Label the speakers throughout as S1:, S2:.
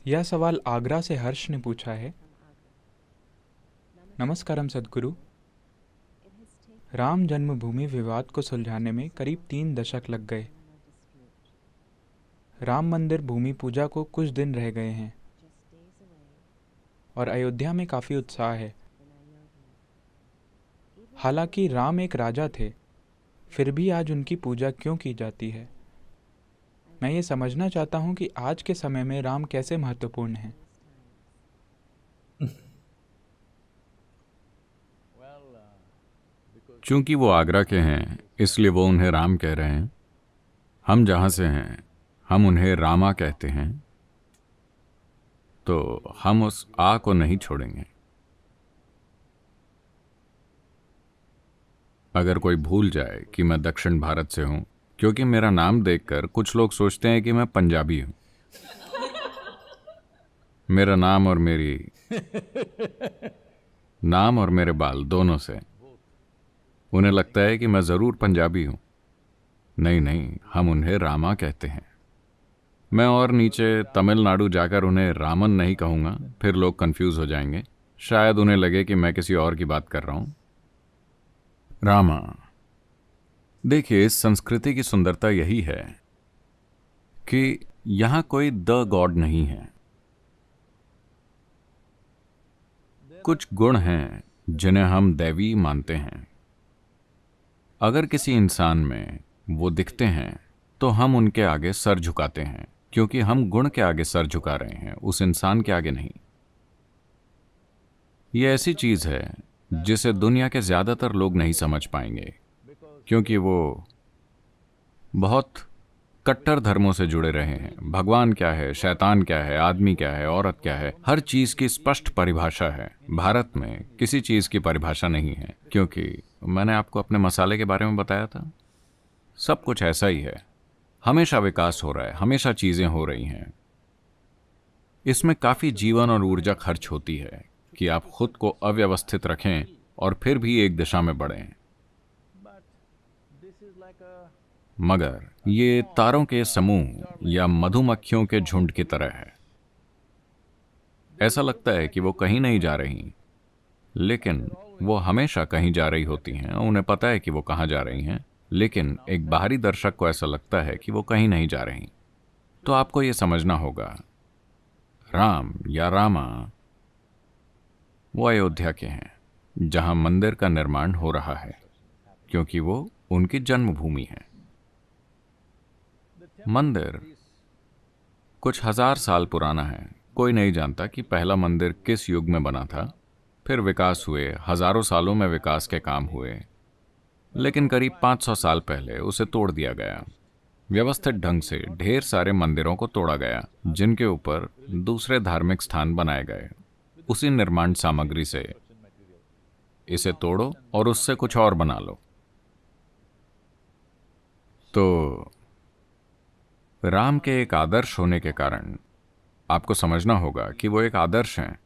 S1: यह सवाल आगरा से हर्ष ने पूछा है। नमस्कारम सद्गुरु। राम जन्मभूमि विवाद को सुलझाने में करीब 3 दशक लग गए। राम मंदिर भूमि पूजा को कुछ दिन रह गए हैं और अयोध्या में काफ़ी उत्साह है। हालांकि राम एक राजा थे, फिर भी आज उनकी पूजा क्यों की जाती है? मैं ये समझना चाहता हूँ कि आज के समय में राम कैसे महत्वपूर्ण हैं।
S2: चूंकि वो आगरा के हैं इसलिए वो उन्हें राम कह रहे हैं। हम जहां से हैं हम उन्हें रामा कहते हैं, तो हम उस आ को नहीं छोड़ेंगे। अगर कोई भूल जाए कि मैं दक्षिण भारत से हूं, क्योंकि मेरा नाम देखकर कुछ लोग सोचते हैं कि मैं पंजाबी हूं। मेरा नाम और मेरे बाल दोनों से उन्हें लगता है कि मैं जरूर पंजाबी हूं। नहीं नहीं, हम उन्हें रामा कहते हैं। मैं और नीचे तमिलनाडु जाकर उन्हें रामन नहीं कहूंगा, फिर लोग कंफ्यूज हो जाएंगे। शायद उन्हें लगे कि मैं किसी और की बात कर रहा हूं। रामा। देखिए, इस संस्कृति की सुंदरता यही है कि यहां कोई द गॉड नहीं है। कुछ गुण हैं जिन्हें हम दैवी मानते हैं। अगर किसी इंसान में वो दिखते हैं तो हम उनके आगे सर झुकाते हैं, क्योंकि हम गुण के आगे सर झुका रहे हैं, उस इंसान के आगे नहीं। ये ऐसी चीज है जिसे दुनिया के ज्यादातर लोग नहीं समझ पाएंगे, क्योंकि वो बहुत कट्टर धर्मों से जुड़े रहे हैं। भगवान क्या है, शैतान क्या है, आदमी क्या है, औरत क्या है, हर चीज की स्पष्ट परिभाषा है। भारत में किसी चीज की परिभाषा नहीं है, क्योंकि मैंने आपको अपने मसाले के बारे में बताया था। सब कुछ ऐसा ही है, हमेशा विकास हो रहा है, हमेशा चीजें हो रही हैं। इसमें काफी जीवन और ऊर्जा खर्च होती है कि आप खुद को अव्यवस्थित रखें और फिर भी एक दिशा में बढ़ें। मगर ये तारों के समूह या मधुमक्खियों के झुंड की तरह है। ऐसा लगता है कि वो कहीं नहीं जा रही, लेकिन वो हमेशा कहीं जा रही होती हैं। उन्हें पता है कि वो कहाँ जा रही हैं, लेकिन एक बाहरी दर्शक को ऐसा लगता है कि वो कहीं नहीं जा रही। तो आपको ये समझना होगा, राम या रामा वो अयोध्या के हैं, जहां मंदिर का निर्माण हो रहा है, क्योंकि वो उनकी जन्मभूमि है। मंदिर कुछ हजार साल पुराना है। कोई नहीं जानता कि पहला मंदिर किस युग में बना था। फिर विकास हुए, हजारों सालों में विकास के काम हुए, लेकिन करीब 500 साल पहले उसे तोड़ दिया गया। व्यवस्थित ढंग से ढेर सारे मंदिरों को तोड़ा गया, जिनके ऊपर दूसरे धार्मिक स्थान बनाए गए। उसी निर्माण सामग्री से इसे तोड़ो और उससे कुछ और बना लो। तो राम के एक आदर्श होने के कारण आपको समझना होगा कि वो एक आदर्श हैं,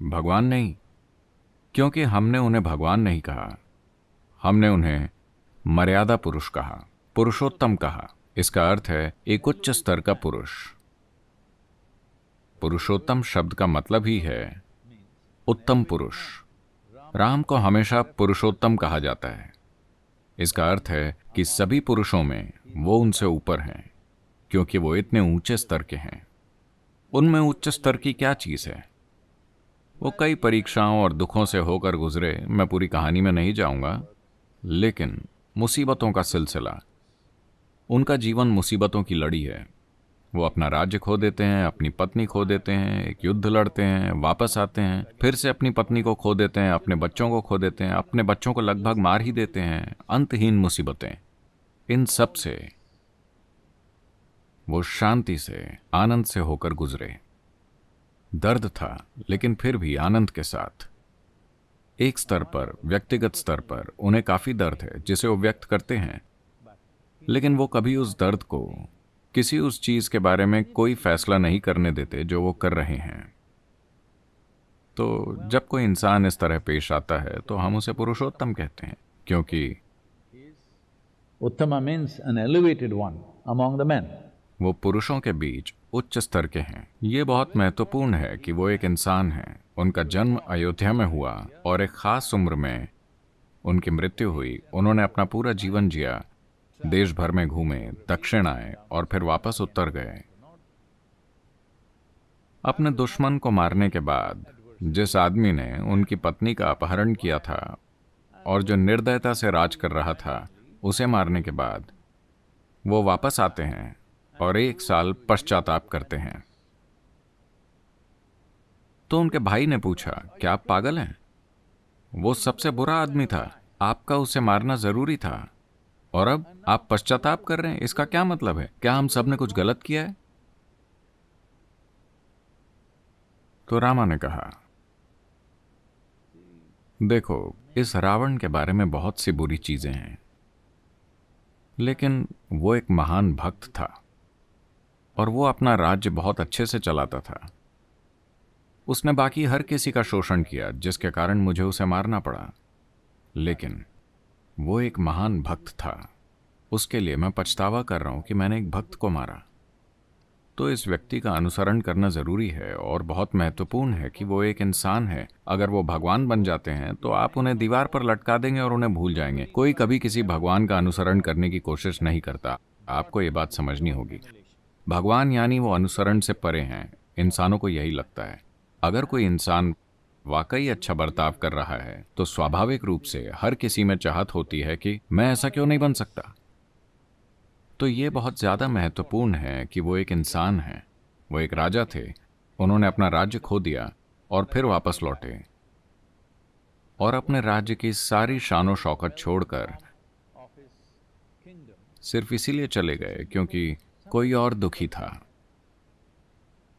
S2: भगवान नहीं। क्योंकि हमने उन्हें भगवान नहीं कहा, हमने उन्हें मर्यादा पुरुष कहा, पुरुषोत्तम कहा। इसका अर्थ है एक उच्च स्तर का पुरुष। पुरुषोत्तम शब्द का मतलब ही है उत्तम पुरुष। राम को हमेशा पुरुषोत्तम कहा जाता है। इसका अर्थ है कि सभी पुरुषों में वो उनसे ऊपर हैं, क्योंकि वो इतने ऊंचे स्तर के हैं। उनमें उच्च स्तर की क्या चीज है? वो कई परीक्षाओं और दुखों से होकर गुजरे। मैं पूरी कहानी में नहीं जाऊंगा, लेकिन मुसीबतों का सिलसिला, उनका जीवन मुसीबतों की लड़ी है। वो अपना राज्य खो देते हैं, अपनी पत्नी खो देते हैं, एक युद्ध लड़ते हैं, वापस आते हैं, फिर से अपनी पत्नी को खो देते हैं, अपने बच्चों को खो देते हैं, अपने बच्चों को लगभग मार ही देते हैं। अंतहीन मुसीबतें। इन सब से वो शांति से, आनंद से होकर गुजरे। दर्द था, लेकिन फिर भी आनंद के साथ। एक स्तर पर, व्यक्तिगत स्तर पर उन्हें काफी दर्द है जिसे वो व्यक्त करते हैं, लेकिन वो कभी उस दर्द को किसी उस चीज के बारे में कोई फैसला नहीं करने देते जो वो कर रहे हैं। तो जब कोई इंसान इस तरह पेश आता है तो हम उसे पुरुषोत्तम कहते हैं, क्योंकि
S3: Uttama means an elevated one among the men.
S2: वो पुरुषों के बीच उच्च स्तर के हैं। ये बहुत महत्वपूर्ण है कि वो एक इंसान हैं। उनका जन्म अयोध्या में हुआ और एक खास उम्र में उनकी मृत्यु हुई। उन्होंने अपना पूरा जीवन जिया, देश भर में घूमे, दक्षिण आए और फिर वापस उत्तर गए। अपने दुश्मन को मारने के बाद जिस आदमी ने उनकी पत्नी का अपहरण किया था और जो निर्दयता से राज कर रहा था, उसे मारने के बाद वो वापस आते हैं और 1 साल पश्चाताप करते हैं। तो उनके भाई ने पूछा, क्या आप पागल हैं? वो सबसे बुरा आदमी था, आपका उसे मारना जरूरी था, और अब आप पश्चाताप कर रहे हैं। इसका क्या मतलब है? क्या हम सब ने कुछ गलत किया है? तो रामा ने कहा, देखो, इस रावण के बारे में बहुत सी बुरी चीजें हैं, लेकिन वो एक महान भक्त था और वो अपना राज्य बहुत अच्छे से चलाता था। उसने बाकी हर किसी का शोषण किया, जिसके कारण मुझे उसे मारना पड़ा, लेकिन वो एक महान भक्त था। उसके लिए मैं पछतावा कर रहा हूं कि मैंने एक भक्त को मारा। तो इस व्यक्ति का अनुसरण करना जरूरी है और बहुत महत्वपूर्ण है कि वो एक इंसान है। अगर वो भगवान बन जाते हैं तो आप उन्हें दीवार पर लटका देंगे और उन्हें भूल जाएंगे। कोई कभी किसी भगवान का अनुसरण करने की कोशिश नहीं करता। आपको ये बात समझनी होगी। भगवान यानी वो अनुसरण से परे हैं। इंसानों को यही लगता है। अगर कोई इंसान वाकई अच्छा बर्ताव कर रहा है तो स्वाभाविक रूप से हर किसी में चाहत होती है कि मैं ऐसा क्यों नहीं बन सकता। तो ये बहुत ज्यादा महत्वपूर्ण है कि वो एक इंसान है। वो एक राजा थे। उन्होंने अपना राज्य खो दिया और फिर वापस लौटे और अपने राज्य की सारी शानो शौकत छोड़कर सिर्फ इसीलिए चले गए क्योंकि कोई और दुखी था।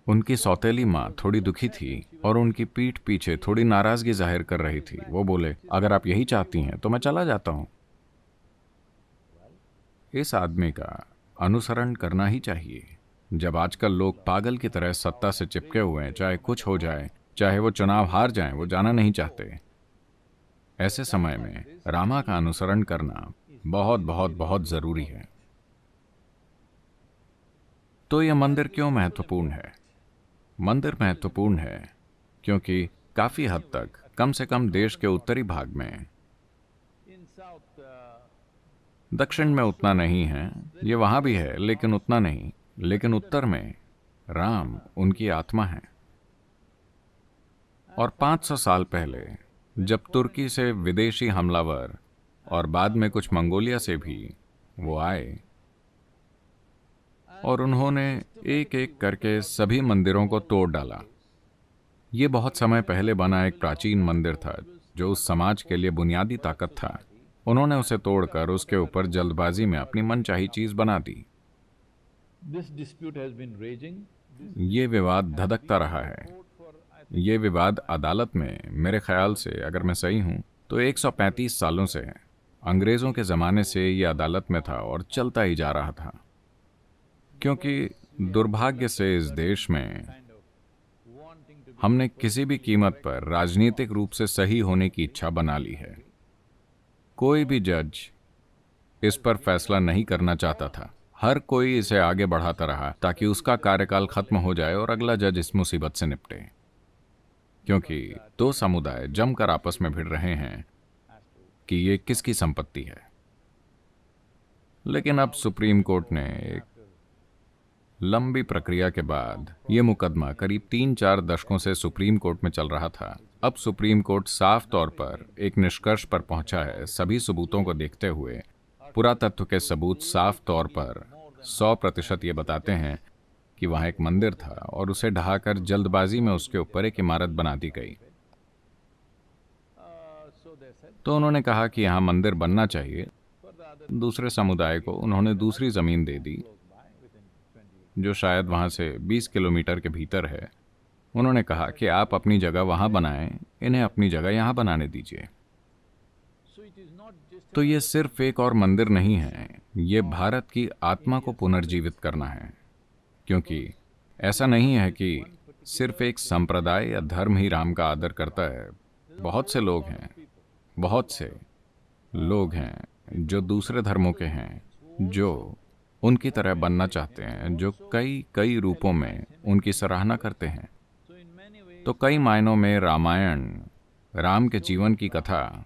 S2: उनकी सौतेली माँ थोड़ी दुखी थी और उनकी पीठ पीछे थोड़ी नाराजगी जाहिर कर रही थी। वो बोले, अगर आप यही चाहती हैं तो मैं चला जाता हूं। इस आदमी का अनुसरण करना ही चाहिए। जब आजकल लोग पागल की तरह सत्ता से चिपके हुए हैं, चाहे कुछ हो जाए, चाहे वो चुनाव हार जाएं, वो जाना नहीं चाहते। ऐसे समय में रामा का अनुसरण करना बहुत बहुत बहुत जरूरी है। तो यह मंदिर क्यों महत्वपूर्ण है? मंदिर महत्वपूर्ण है क्योंकि काफी हद तक, कम से कम देश के उत्तरी भाग में, दक्षिण में उतना नहीं है, ये वहां भी है लेकिन उतना नहीं, लेकिन उत्तर में राम उनकी आत्मा है। और 500 साल पहले जब तुर्की से विदेशी हमलावर और बाद में कुछ मंगोलिया से भी वो आए और उन्होंने एक एक करके सभी मंदिरों को तोड़ डाला। ये बहुत समय पहले बना एक प्राचीन मंदिर था जो उस समाज के लिए बुनियादी ताकत था। उन्होंने उसे तोड़कर उसके ऊपर जल्दबाजी में अपनी मनचाही चीज बना दी। ये विवाद धधकता रहा है। ये विवाद अदालत में, मेरे ख्याल से, अगर मैं सही हूं तो 135 सालों से है। अंग्रेजों के जमाने से ये अदालत में था और चलता ही जा रहा था, क्योंकि दुर्भाग्य से इस देश में हमने किसी भी कीमत पर राजनीतिक रूप से सही होने की इच्छा बना ली है। कोई भी जज इस पर फैसला नहीं करना चाहता था। हर कोई इसे आगे बढ़ाता रहा ताकि उसका कार्यकाल खत्म हो जाए और अगला जज इस मुसीबत से निपटे, क्योंकि दो समुदाय जमकर आपस में भिड़ रहे हैं कि ये किसकी संपत्ति है। लेकिन अब सुप्रीम कोर्ट ने एक लंबी प्रक्रिया के बाद, यह मुकदमा करीब 3-4 दशकों से सुप्रीम कोर्ट में चल रहा था। अब सुप्रीम कोर्ट साफ तौर पर एक निष्कर्ष पर पहुंचा है। सभी सबूतों को देखते हुए पुरातत्व के सबूत साफ तौर पर 100% ये बताते हैं कि वहां एक मंदिर था और उसे ढहाकर जल्दबाजी में उसके ऊपर एक इमारत बना दी गई। तो उन्होंने कहा कि यहां मंदिर बनना चाहिए। दूसरे समुदाय को उन्होंने दूसरी जमीन दे दी जो शायद वहां से 20 किलोमीटर के भीतर है। उन्होंने कहा कि आप अपनी जगह वहां बनाएं, इन्हें अपनी जगह यहां बनाने दीजिए। तो ये सिर्फ एक और मंदिर नहीं है, ये भारत की आत्मा को पुनर्जीवित करना है। क्योंकि ऐसा नहीं है कि सिर्फ एक संप्रदाय या धर्म ही राम का आदर करता है। बहुत से लोग हैं, बहुत से लोग हैं जो दूसरे धर्मों के हैं, जो उनकी तरह बनना चाहते हैं, जो कई कई रूपों में उनकी सराहना करते हैं। तो कई मायनों में रामायण, राम के जीवन की कथा,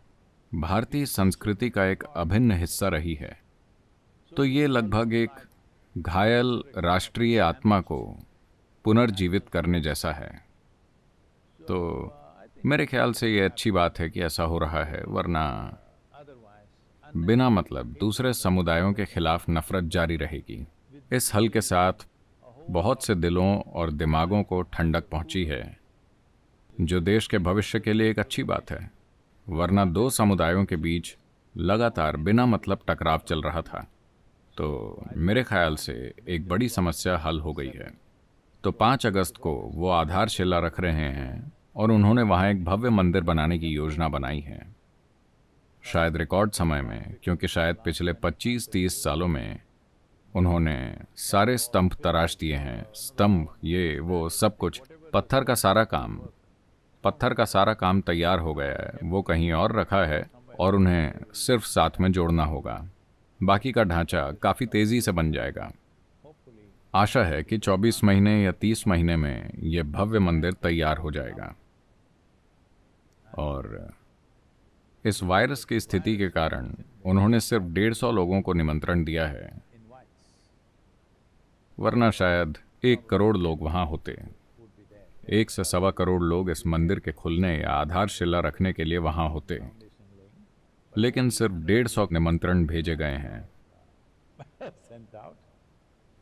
S2: भारतीय संस्कृति का एक अभिन्न हिस्सा रही है। तो ये लगभग एक घायल राष्ट्रीय आत्मा को पुनर्जीवित करने जैसा है। तो मेरे ख्याल से ये अच्छी बात है कि ऐसा हो रहा है, वरना बिना मतलब दूसरे समुदायों के खिलाफ नफरत जारी रहेगी। इस हल के साथ बहुत से दिलों और दिमागों को ठंडक पहुंची है, जो देश के भविष्य के लिए एक अच्छी बात है। वरना दो समुदायों के बीच लगातार बिना मतलब टकराव चल रहा था। तो मेरे ख्याल से एक बड़ी समस्या हल हो गई है। तो 5 अगस्त को वो आधारशिला रख रहे हैं और उन्होंने वहाँ एक भव्य मंदिर बनाने की योजना बनाई है। शायद रिकॉर्ड समय में, क्योंकि शायद पिछले 25-30 सालों में उन्होंने सारे स्तंभ तराश दिए हैं। स्तंभ, ये वो सब कुछ, पत्थर का सारा काम तैयार हो गया है। वो कहीं और रखा है और उन्हें सिर्फ साथ में जोड़ना होगा। बाकी का ढांचा काफ़ी तेज़ी से बन जाएगा। आशा है कि 24 महीने या 30 महीने में यह भव्य मंदिर तैयार हो जाएगा। और इस वायरस की स्थिति के कारण उन्होंने सिर्फ 150 लोगों को निमंत्रण दिया है, वरना शायद 1 करोड़ लोग वहां होते। 1 से 1.25 करोड़ लोग इस मंदिर के खुलने या आधारशिला रखने के लिए वहां होते, लेकिन सिर्फ 150 निमंत्रण भेजे गए हैं।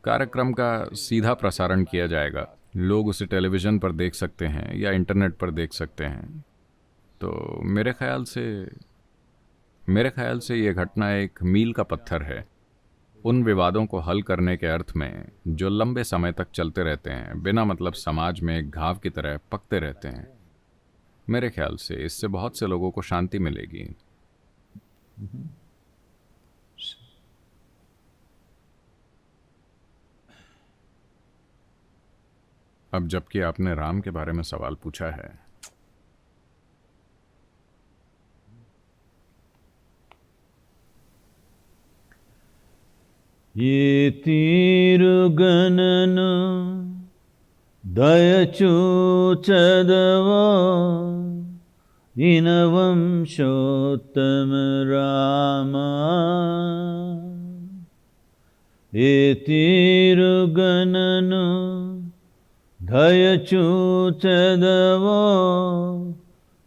S2: कार्यक्रम का सीधा प्रसारण किया जाएगा। लोग उसे टेलीविज़न पर देख सकते हैं या इंटरनेट पर देख सकते हैं। तो मेरे ख्याल से यह घटना एक मील का पत्थर है उन विवादों को हल करने के अर्थ में, जो लंबे समय तक चलते रहते हैं, बिना मतलब समाज में एक घाव की तरह पकते रहते हैं। मेरे ख्याल से इससे बहुत से लोगों को शांति मिलेगी। अब जबकि आपने राम के बारे में सवाल पूछा है,
S3: ये तीरुगणनु दयचूचदवा इनवंशोत्तम रामा। ये तीरुगणनु दयचूचदवा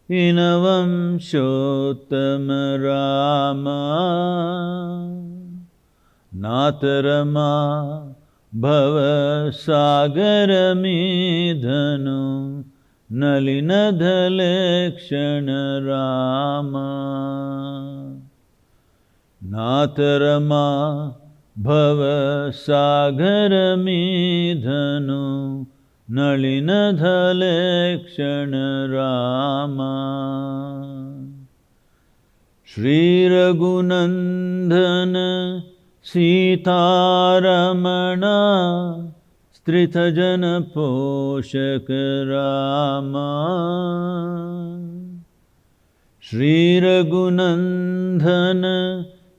S3: इनवंशोत्तम रामा। नातरमा भव सागरमीधनु नलिनधलेक्षण रामा। नातरमा भव सागरमीधनु नलिनधलेक्षण रामा। श्रीरघुनन्दन सीतारमण स्त्रितजनपोषक रामा। श्रीरघुनन्दन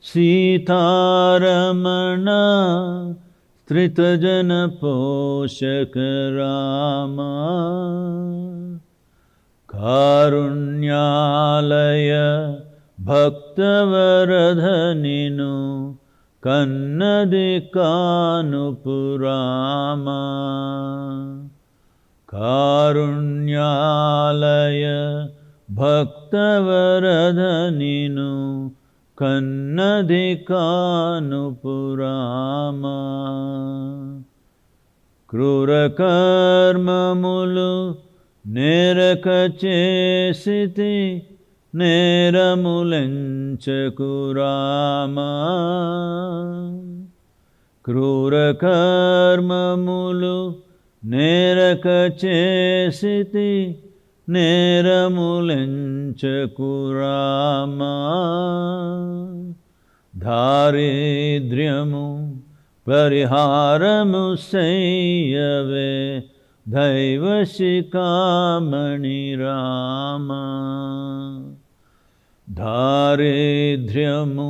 S3: सीतारमण स्त्रितजनपोषक रामा। कारुण्यालय भक्तवरधनिनु कन्नदिकानुपुरामा। कारुण्यालय भक्तवरधनिनु कन्नदिकानुपुरामा। क्रूरकर्ममुलु नेरकचेसिति नेरमुलंचकुरामा। क्रूरकर्ममुलु नेरकचेसिति नेरमुलंचकुरामा। दारिद्र्यमु परिहारमु संयवे दैवशिखामणि रामा। दारिद्र्यमु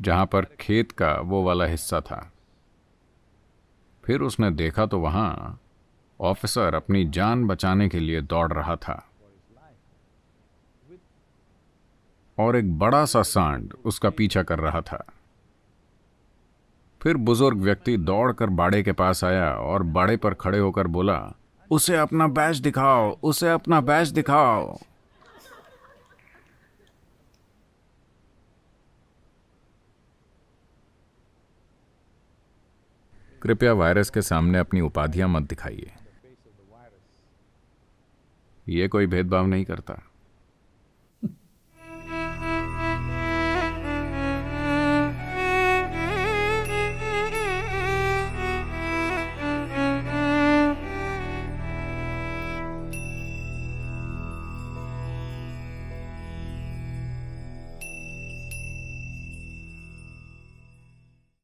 S2: जहां पर खेत का वो वाला हिस्सा था। फिर उसने देखा तो वहां ऑफिसर अपनी जान बचाने के लिए दौड़ रहा था और एक बड़ा सा सांड उसका पीछा कर रहा था। फिर बुजुर्ग व्यक्ति दौड़कर बाड़े के पास आया और बाड़े पर खड़े होकर बोला, उसे अपना बैज दिखाओ, उसे अपना बैज दिखाओ। कृपया वायरस के सामने अपनी उपाधियां मत दिखाइए। ये कोई भेदभाव नहीं करता।